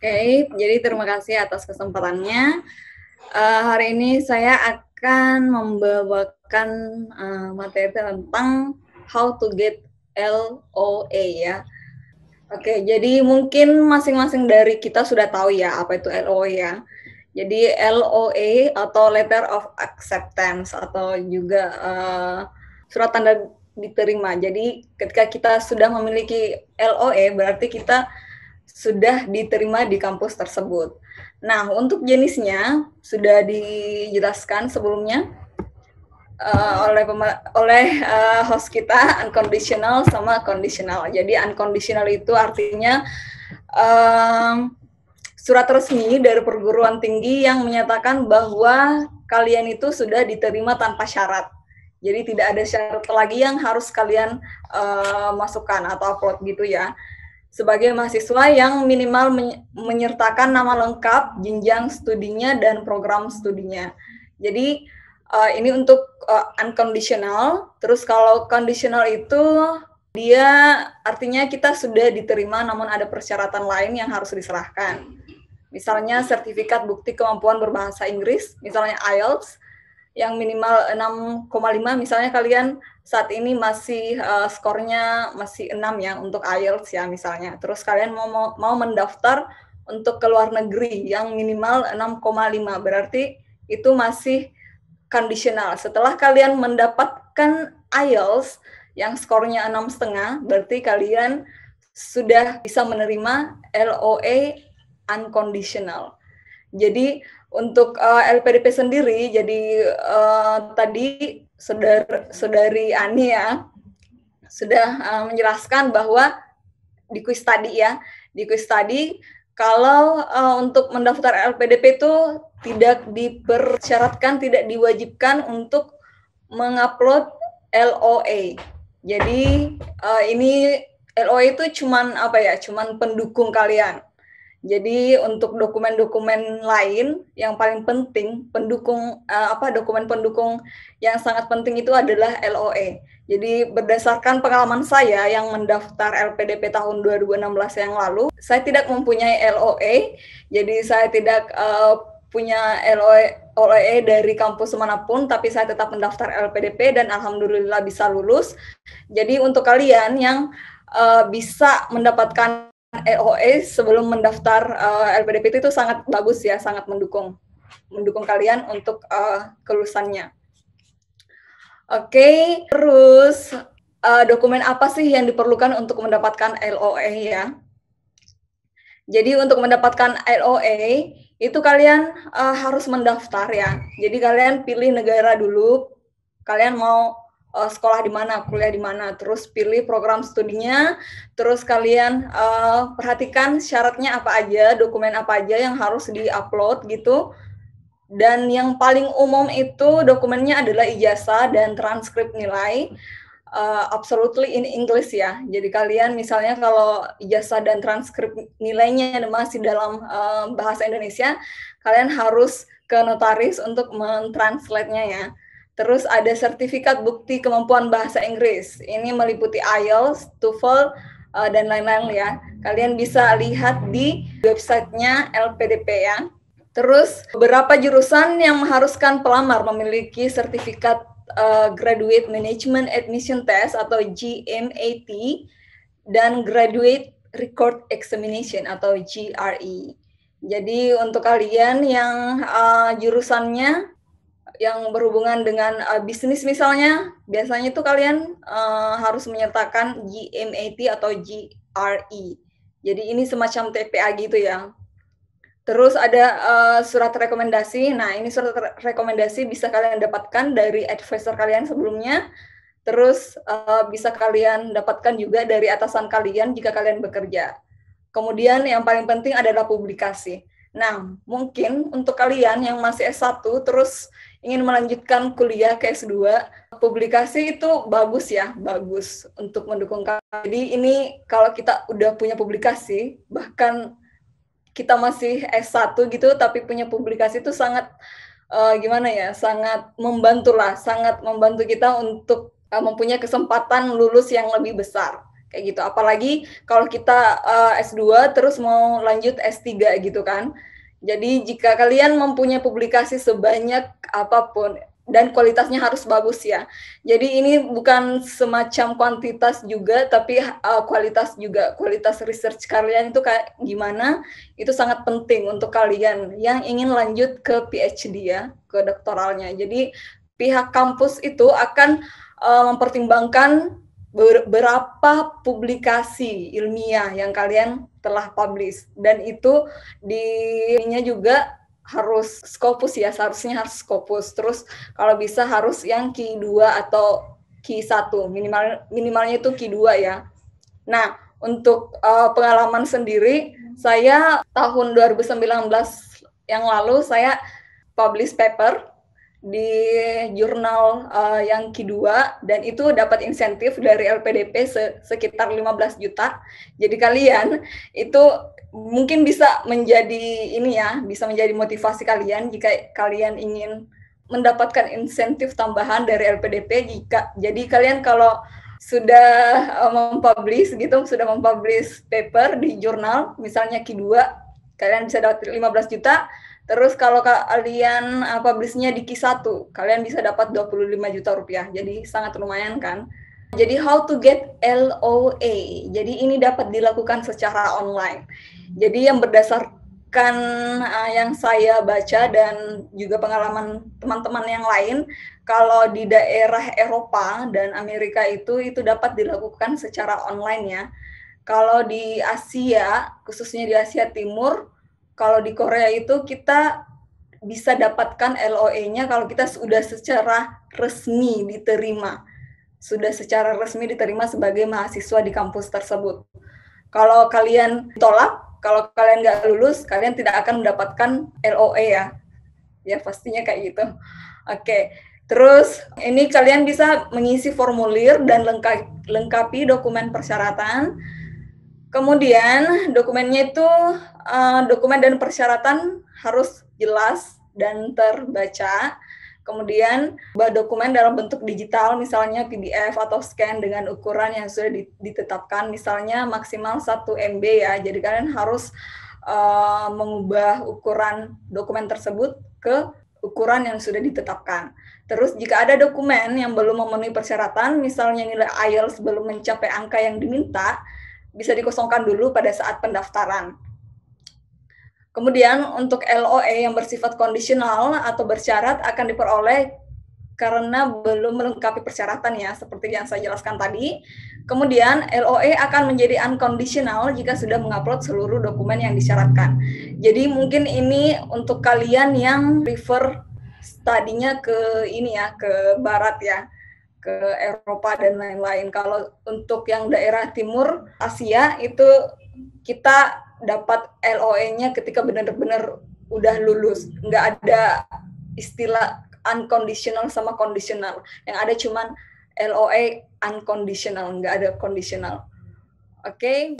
Oke, jadi terima kasih atas kesempatannya. Hari ini saya akan membawakan materi tentang how to get LOA ya. Oke, jadi mungkin masing-masing dari kita sudah tahu ya apa itu LOA ya. Jadi LOA atau Letter of Acceptance atau juga surat tanda diterima. Jadi ketika kita sudah memiliki LOA berarti kita sudah diterima di kampus tersebut. Nah, untuk jenisnya sudah dijelaskan sebelumnya oleh host kita, unconditional sama conditional. Jadi unconditional itu artinya surat resmi dari perguruan tinggi yang menyatakan bahwa kalian itu sudah diterima tanpa syarat. Jadi tidak ada syarat lagi yang harus kalian masukkan atau upload gitu ya. Sebagai mahasiswa yang minimal menyertakan nama lengkap, jenjang studinya, dan program studinya. Jadi ini untuk unconditional. Terus kalau conditional itu dia artinya kita sudah diterima namun ada persyaratan lain yang harus diserahkan. Misalnya sertifikat bukti kemampuan berbahasa Inggris, misalnya IELTS, yang minimal 6,5, misalnya kalian saat ini masih skornya masih 6 ya untuk IELTS ya misalnya. Terus kalian mau mendaftar untuk ke luar negeri yang minimal 6,5, berarti itu masih conditional. Setelah kalian mendapatkan IELTS yang skornya 6,5, berarti kalian sudah bisa menerima LOA unconditional. Jadi untuk LPDP sendiri, jadi tadi saudari Ani ya sudah menjelaskan bahwa di quiz tadi ya, di quiz tadi kalau untuk mendaftar LPDP itu tidak dipersyaratkan, tidak diwajibkan untuk mengupload LOA. Jadi ini LOA itu cuman apa ya, cuman pendukung kalian. Jadi untuk dokumen-dokumen lain yang paling penting dokumen pendukung yang sangat penting itu adalah LOA. Jadi berdasarkan pengalaman saya yang mendaftar LPDP tahun 2016 yang lalu, saya tidak mempunyai LOA. Jadi saya tidak punya LOA dari kampus manapun, tapi saya tetap mendaftar LPDP dan alhamdulillah bisa lulus. Jadi untuk kalian yang bisa mendapatkan LOA sebelum mendaftar LPDP itu sangat bagus ya, sangat mendukung kalian untuk kelulusannya. Oke, terus dokumen apa sih yang diperlukan untuk mendapatkan LOA ya? Jadi untuk mendapatkan LOA itu kalian harus mendaftar ya. Jadi kalian pilih negara dulu, kalian mau sekolah di mana, kuliah di mana, terus pilih program studinya, terus kalian perhatikan syaratnya apa aja, dokumen apa aja yang harus di-upload gitu. Dan yang paling umum itu dokumennya adalah ijazah dan transkrip nilai, absolutely in English ya. Jadi kalian misalnya kalau ijazah dan transkrip nilainya masih dalam bahasa Indonesia, kalian harus ke notaris untuk mentranslate-nya ya. Terus ada sertifikat bukti kemampuan bahasa Inggris. Ini meliputi IELTS, TOEFL, dan lain-lain ya. Kalian bisa lihat di websitenya LPDP ya. Terus beberapa jurusan yang mengharuskan pelamar memiliki sertifikat Graduate Management Admission Test atau GMAT dan Graduate Record Examination atau GRE. Jadi untuk kalian yang jurusannya yang berhubungan dengan bisnis misalnya, biasanya itu kalian harus menyertakan GMAT atau GRE. Jadi ini semacam TPA gitu ya. Terus ada surat rekomendasi. Nah, ini surat rekomendasi bisa kalian dapatkan dari advisor kalian sebelumnya. Terus bisa kalian dapatkan juga dari atasan kalian jika kalian bekerja. Kemudian yang paling penting adalah publikasi. Nah, mungkin untuk kalian yang masih S1 terus ingin melanjutkan kuliah ke S2, publikasi itu bagus ya, bagus untuk mendukung kalian. Jadi ini kalau kita udah punya publikasi, bahkan kita masih S1 gitu, tapi punya publikasi itu sangat gimana ya, sangat membantu lah, sangat membantu kita untuk mempunyai kesempatan lulus yang lebih besar. kayak gitu. Apalagi kalau kita S2 terus mau lanjut S3 gitu kan. Jadi jika kalian mempunyai publikasi sebanyak apapun dan kualitasnya harus bagus ya. Jadi ini bukan semacam kuantitas juga, tapi kualitas juga. Kualitas research kalian itu kayak gimana, itu sangat penting untuk kalian yang ingin lanjut ke PhD ya, ke doktoralnya. Jadi pihak kampus itu akan mempertimbangkan berapa publikasi ilmiah yang kalian telah publish, dan itu di-nya juga harus Scopus ya, seharusnya harus Scopus. Terus kalau bisa harus yang Q2 atau Q1, minimalnya itu Q2 ya. Nah, untuk pengalaman sendiri, saya tahun 2019 yang lalu saya publish paper di jurnal yang Q2, dan itu dapat insentif dari LPDP sekitar 15 juta. Jadi kalian itu mungkin bisa menjadi ini ya, bisa menjadi motivasi kalian jika kalian ingin mendapatkan insentif tambahan dari LPDP. Jadi kalian kalau sudah mempublish gitu, sudah mempublish paper di jurnal misalnya Q2, kalian bisa dapat 15 juta. Terus kalau kalian publish-nya di Q1, kalian bisa dapat 25 juta rupiah. Jadi sangat lumayan kan. Jadi how to get LOA. Jadi ini dapat dilakukan secara online. Jadi yang berdasarkan yang saya baca dan juga pengalaman teman-teman yang lain, kalau di daerah Eropa dan Amerika itu dapat dilakukan secara online ya. Kalau di Asia, khususnya di Asia Timur, kalau di Korea itu kita bisa dapatkan LOE-nya kalau kita sudah secara resmi diterima. Sudah secara resmi diterima sebagai mahasiswa di kampus tersebut. Kalau kalian tolak, kalau kalian nggak lulus, kalian tidak akan mendapatkan LOE ya. Ya pastinya kayak gitu. Oke. Terus ini kalian bisa mengisi formulir dan lengkapi dokumen persyaratan. Kemudian dokumennya itu dokumen dan persyaratan harus jelas dan terbaca. Kemudian dokumen dalam bentuk digital, misalnya PDF atau scan dengan ukuran yang sudah ditetapkan, misalnya maksimal 1 MB ya. Jadi kalian harus mengubah ukuran dokumen tersebut ke ukuran yang sudah ditetapkan. Terus jika ada dokumen yang belum memenuhi persyaratan, misalnya nilai IELTS belum mencapai angka yang diminta, bisa dikosongkan dulu pada saat pendaftaran. Kemudian untuk LOE yang bersifat kondisional atau bersyarat akan diperoleh karena belum melengkapi persyaratan ya, seperti yang saya jelaskan tadi. Kemudian LOE akan menjadi unconditional jika sudah mengupload seluruh dokumen yang disyaratkan. Jadi mungkin ini untuk kalian yang prefer studinya ke ini ya, ke barat ya, ke Eropa dan lain-lain. Kalau untuk yang daerah timur Asia itu kita dapat LOE-nya ketika benar-benar udah lulus. Nggak ada istilah unconditional sama conditional. Yang ada cuman LOE unconditional, nggak ada conditional. Oke.